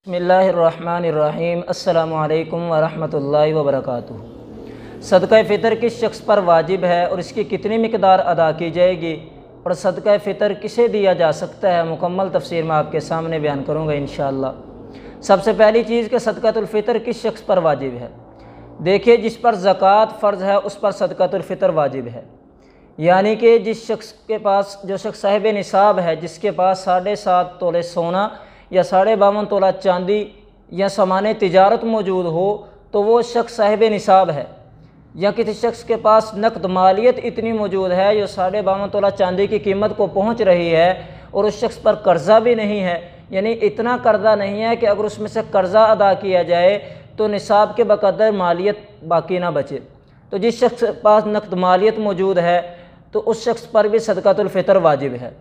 बिस्मिल्लाहिर्रहमानिर्रहीम। अस्सलामु अलैकुम वरहमतुल्लाहि वबरकातुहू। सदका फ़ितर किस शख्स पर वाजिब है और इसकी कितनी मिकदार अदा की जाएगी और सदका फ़ितर किसे दिया जा सकता है, मुकम्मल तफसीर मैं आपके सामने बयान करूँगा इंशाअल्लाह। सबसे पहली चीज़ कि सदकातुल फ़ितर किस शख्स पर वाजिब है। देखिए, जिस पर ज़कात फ़र्ज़ है उस पर सदकातुल फ़ितर वाजिब है, यानी कि जिस शख्स के पास, जो शख्स साहिब निसाब है, जिसके पास 7.5 तोले सोना या 52.5 तोला चांदी या सामान तिजारत मौजूद हो तो वो शख्स साहिब निसाब है। या किसी शख्स के पास नकद मालियत इतनी मौजूद है जो 52.5 तोला चांदी की कीमत को पहुंच रही है और उस शख्स पर कर्ज़ा भी नहीं है, यानी इतना कर्ज़ा नहीं है कि अगर उसमें से कर्ज़ा अदा किया जाए तो निसाब के बकदर मालियत बाकी ना बचे। तो जिस शख्स के पास नकद मालियत मौजूद है तो उस शख्स पर भी सदकातुल फ़ितर वाजिब है।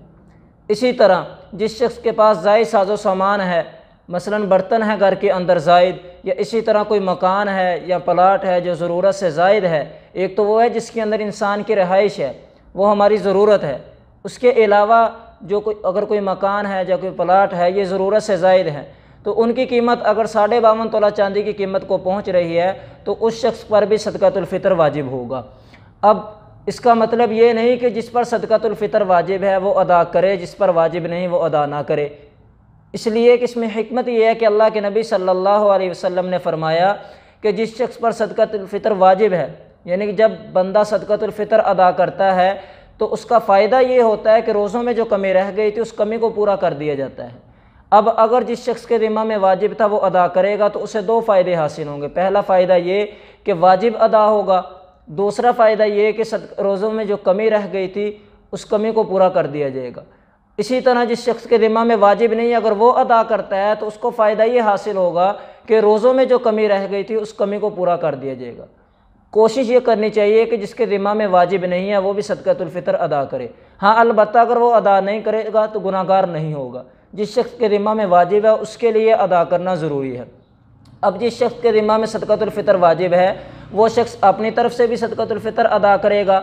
इसी तरह जिस शख्स के पास ज़ायद साजो सामान है, मसलन बर्तन है घर के अंदर ज़ायद, या इसी तरह कोई मकान है या प्लाट है जो ज़रूरत से ज़ायद है। एक तो वो है जिसके अंदर इंसान की रहाइश है, वो हमारी ज़रूरत है। उसके अलावा जो अगर कोई मकान है या कोई प्लाट है ये ज़रूरत से ज़ायद है, तो उनकी कीमत अगर 52.5 तोला चांदी की कीमत को पहुँच रही है तो उस शख्स पर भी सदकातुल फ़ितर वाजिब होगा। अब इसका मतलब ये नहीं कि जिस पर सदकातुल फ़ितर वाजिब है वो अदा करे, जिस पर वाजिब नहीं वो अदा ना करे। इसलिए कि इसमें हिकमत ये है कि अल्लाह के नबी सल्लल्लाहु अलैहि वसल्लम ने फरमाया कि जिस शख्स पर सदकातुल फ़ितर वाजिब है, यानी कि जब बंदा सदकातुल फ़ितर अदा करता है तो उसका फ़ायदा ये होता है कि रोज़ों में जो कमी रह गई थी उस कमी को पूरा कर दिया जाता है। अब अगर जिस शख्स के ज़िम्मा में वाजिब था वो अदा करेगा तो उसे 2 फ़ायदे हासिल होंगे। पहला फ़ायदा ये कि वाजिब अदा होगा, दूसरा फ़ायदा ये कि रोज़ों में जो कमी रह गई थी उस कमी को पूरा कर दिया जाएगा। इसी तरह जिस शख्स के ज़िम्मा में वाजिब नहीं, अगर वो अदा करता है तो उसको फ़ायदा ये हासिल होगा कि रोज़ों में जो कमी रह गई थी उस कमी को पूरा कर दिया जाएगा। कोशिश ये करनी चाहिए कि जिसके ज़िम्मा में वाजिब नहीं है वो भी सदकातुल फ़ितर अदा करे। हाँ, अलबत्ता अगर वो अदा नहीं करेगा तो गुनाहगार नहीं होगा। जिस शख्स के ज़िम्मा में वाजिब है उसके लिए अदा करना ज़रूरी है। अब जिस शख्स के ज़िम्मा में सदकातुल फ़ितर वाजिब है वो शख्स अपनी तरफ से भी सदकातुल फ़ितर अदा करेगा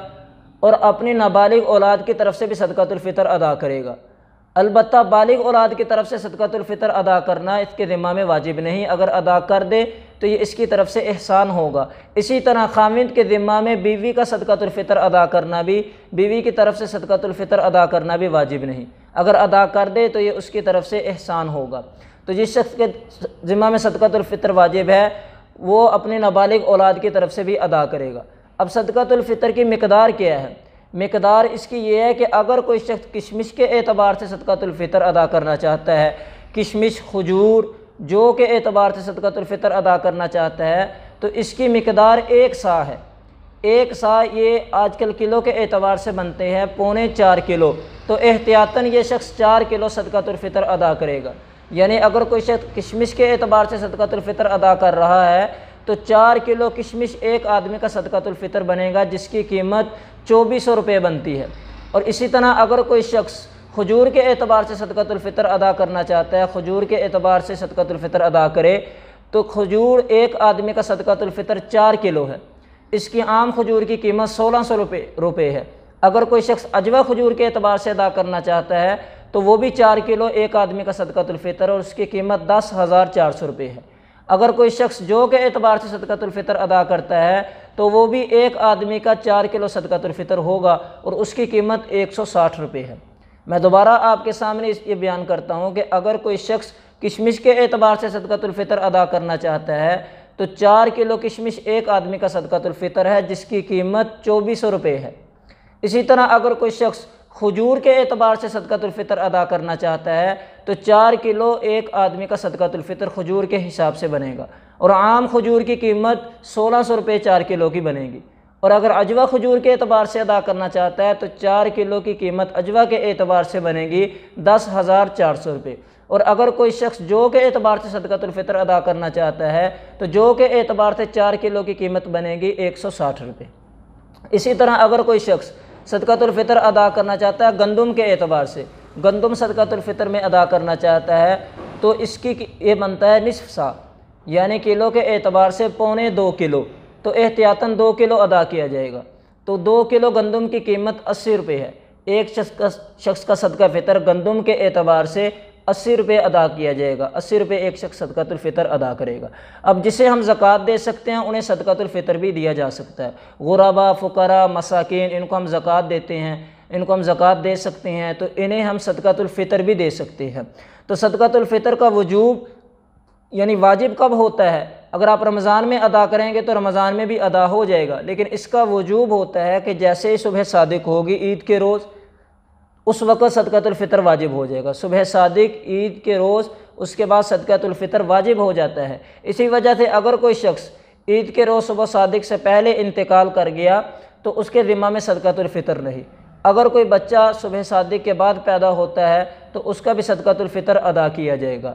और अपनी नाबालिग औलाद की तरफ से भी सदकातुल फ़ितर अदा करेगा। अलबत्ता बालिग औलाद की तरफ से सदकातुल फ़ितर अदा करना इसके ज़िम्मा में वाजिब नहीं, अगर अदा कर दे तो ये इसकी तरफ से एहसान होगा। इसी तरह खामिंद के ज़िम्मा में बीवी का सदकातुल फ़ितर अदा करना भी, बीवी की तरफ से सदकातुल फ़ितर अदा करना भी वाजिब नहीं, अगर अदा कर दे तो ये उसकी तरफ से एहसान होगा। तो जिस शख्स के ज़िम्मा में सदकातुल फ़ितर वाजिब है वो अपनी नाबालिग औलाद की तरफ से भी अदा करेगा। अब सदकातुल फ़ितर की मिकदार क्या है? मिकदार इसकी ये है कि अगर कोई शख्स किशमिश के एतबार से सदकातुल फ़ितर अदा करना चाहता है, किशमिश, खजूर, जो के एतबार से सदकातुल फ़ितर अदा करना चाहता है तो इसकी मिकदार 1 सा है। 1 सा ये आजकल किलो के एतबार से बनते हैं 3.25 किलो, तो एहतियातन ये शख्स 4 किलो सदकातुल फ़ितर अदा करेगा। यानी अगर कोई शख्स किशमिश के एतबार से सदकातुल फ़ितर अदा कर रहा है तो 4 किलो किशमिश एक आदमी का सदकातुल फ़ितर बनेगा, जिसकी कीमत 2400 रुपये बनती है। और इसी तरह अगर कोई शख्स खजूर के एतबार से सदकातुल फ़ितर अदा करना चाहता है, खजूर के एतबार से सदकातुल फ़ितर अदा करे तो खजूर एक आदमी का सदकातुल फ़ितर 4 किलो है। इसकी आम खजूर की कीमत 1600 रुपये है। अगर कोई शख्स अजवा खजूर के एतबार से अदा करना चाहता है तो वो भी 4 किलो एक आदमी का सदकातुल फ़ितर और उसकी कीमत 10,400 रुपये है। अगर कोई शख्स जो के एतबार से सदकातुल फ़ितर अदा करता है तो वो भी एक आदमी का 4 किलो सदकातुल फ़ितर होगा और उसकी कीमत 160 रुपये है। मैं दोबारा आपके सामने ये बयान करता हूँ कि अगर कोई शख्स किशमिश के एतबार से सदकातुल फ़ितर अदा करना चाहता है तो 4 किलो किशमिश एक आदमी का सदकातुल फ़ितर है, जिसकी कीमत 2400 रुपये है। इसी तरह अगर कोई शख्स खजूर के एतबार से सदकातुल फ़ितर अदा करना चाहता है तो 4 किलो एक आदमी का सदकातुल फ़ितर खजूर के हिसाब से बनेगा और आम खजूर की कीमत 1600 रुपये 4 किलो की बनेगी। और अगर अजवा खजूर के एतबार से अदा करना चाहता है तो 4 किलो की कीमत अजवा के एतबार से बनेगी 10,400 रुपये। और अगर कोई शख्स जो के एतबार से सदकातुल फ़ितर अदा करना चाहता है तो जो के एतबार से 4 किलो की कीमत बनेगी 160 रुपये। इसी तरह अगर कोई शख्स सदकातुल फ़ितर अदा करना चाहता है गंदम के एतबार से, गंदम सदकातुल फ़ितर में अदा करना चाहता है तो इसकी ये बनता है निसफ सा, यानी किलो के एतबार से 1.25 किलो, तो एहतियातन 2 किलो अदा किया जाएगा। तो 2 किलो गंदम की कीमत 80 रुपये है। एक शख्स का सदका फ़ितर गंदम के एतबार से 80 روپے ادا کیا جائے گا، 80 روپے ایک شخص صدقۃ الفطر ادا کرے گا۔ اب جسے ہم زکوٰۃ دے سکتے ہیں انہیں صدقۃ الفطر بھی دیا جا سکتا ہے۔ غربا، فقراء، مساکین، ان کو ہم زکوٰۃ دیتے ہیں، ان کو ہم زکوٰۃ دے سکتے ہیں، تو انہیں ہم صدقۃ الفطر بھی دے سکتے ہیں۔ تو صدقۃ الفطر کا وجوب یعنی واجب کب ہوتا ہے؟ اگر آپ رمضان میں ادا کریں گے تو رمضان میں بھی ادا ہو جائے گا، لیکن اس کا وجوب ہوتا ہے کہ جیسے ہی صبح صادق ہوگی عید کے روز، اس وقت صدقۃ الفطر واجب ہو جائے گا۔ صبح صادق عید کے روز، اس کے بعد صدقۃ الفطر واجب ہو جاتا ہے۔ اسی وجہ سے اگر کوئی شخص عید کے روز صبح صادق سے پہلے انتقال کر گیا تو اس کے ذمہ میں صدقۃ الفطر نہیں۔ اگر کوئی بچہ صبح صادق کے بعد پیدا ہوتا ہے تو اس کا بھی صدقۃ الفطر ادا کیا جائے گا۔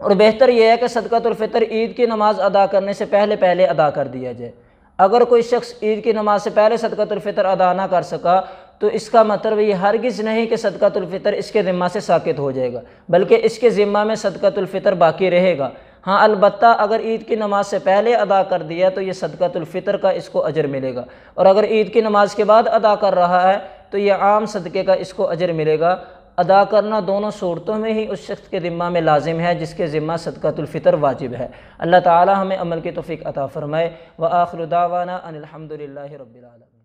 اور بہتر یہ ہے کہ صدقۃ الفطر عید کی نماز ادا کرنے سے پہلے ادا کر دیا جائے۔ اگر کوئی شخص عید کی نماز سے پہلے صدقۃ الفطر ادا نہ کر سکا تو اس کا مطلب یہ ہرگز نہیں کہ صدقۃ الفطر اس کے ذمہ سے ساقط ہو جائے گا، بلکہ اس کے ذمہ میں صدقۃ الفطر باقی رہے گا۔ ہاں البتہ اگر عید کی نماز سے پہلے ادا کر دیا تو یہ صدقۃ الفطر کا اس کو اجر ملے گا، اور اگر عید کی نماز کے بعد ادا کر رہا ہے تو یہ عام صدقے کا اس کو اجر ملے گا۔ ادا کرنا دونوں صورتوں میں ہی اس شخص کے ذمہ میں لازم ہے جس کے ذمہ صدقۃ الفطر واجب ہے۔ اللہ تعالی ہمیں عمل کی توفیق عطا فرمائے۔ وآخر دعوانا ان الحمد للہ رب العالمین۔